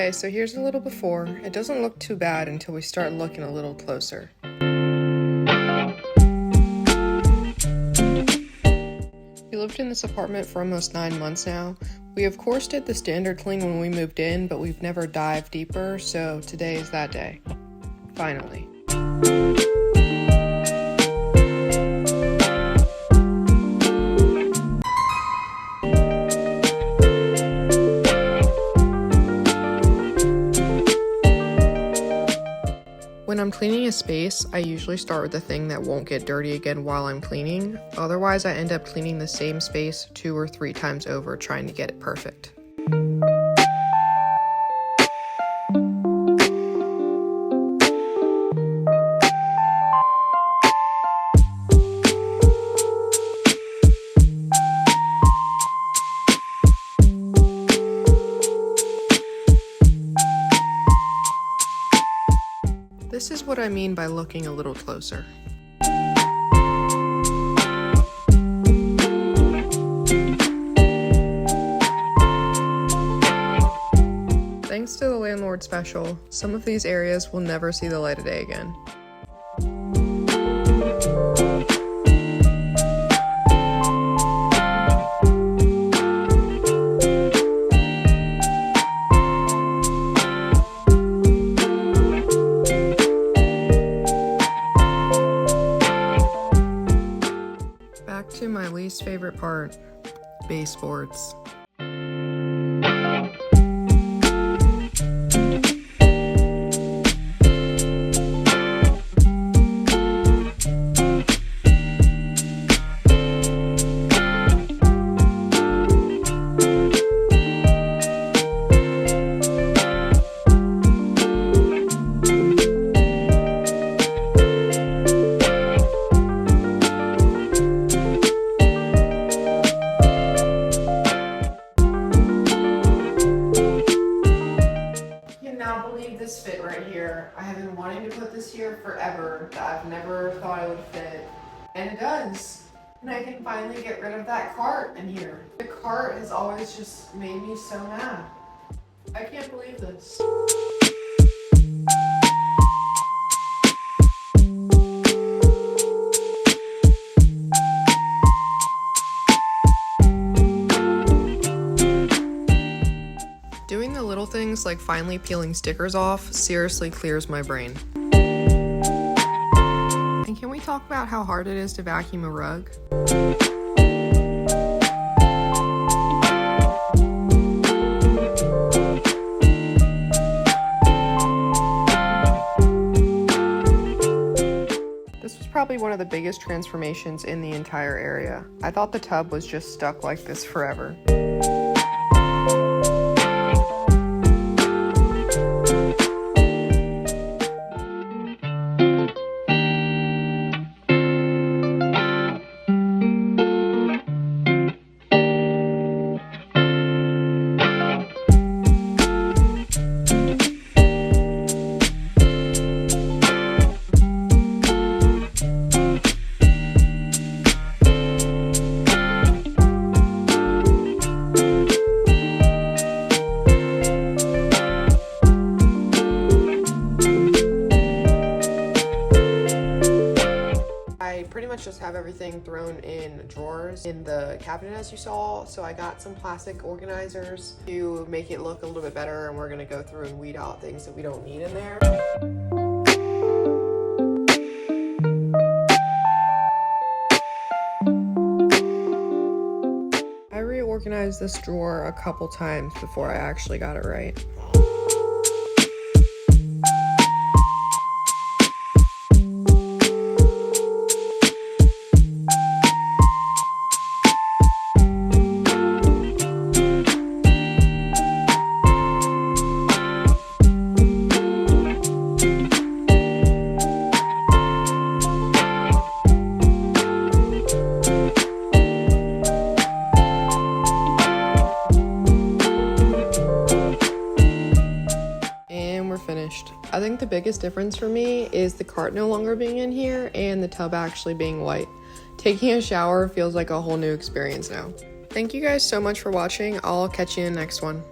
Okay, so here's a little before. It doesn't look too bad until we start looking a little closer. We lived in this apartment for almost 9 months now. We of course did the standard clean when we moved in, but we've never dived deeper, so today is that day. Finally. When I'm cleaning a space, I usually start with the thing that won't get dirty again while I'm cleaning. Otherwise, I end up cleaning the same space 2 or 3 times over trying to get it perfect. This is what I mean by looking a little closer. Thanks to the landlord special, some of these areas will never see the light of day again. Back to my least favorite part, baseboards. This fit right here. I have been wanting to put this here forever, but I've never thought it would fit, and it does. And I can finally get rid of that cart in here. The cart has always just made me so mad. I can't believe this. Doing the little things like finally peeling stickers off seriously clears my brain. And can we talk about how hard it is to vacuum a rug? This was probably one of the biggest transformations in the entire area. I thought the tub was just stuck like this forever. Pretty much just have everything thrown in drawers in the cabinet as you saw, so I got some plastic organizers to make it look a little bit better, and we're going to go through and weed out things that we don't need in there. I reorganized this drawer a couple times before I actually got it right. Finished. I think the biggest difference for me is the cart no longer being in here and the tub actually being white. Taking a shower feels like a whole new experience now. Thank you guys so much for watching. I'll catch you in the next one.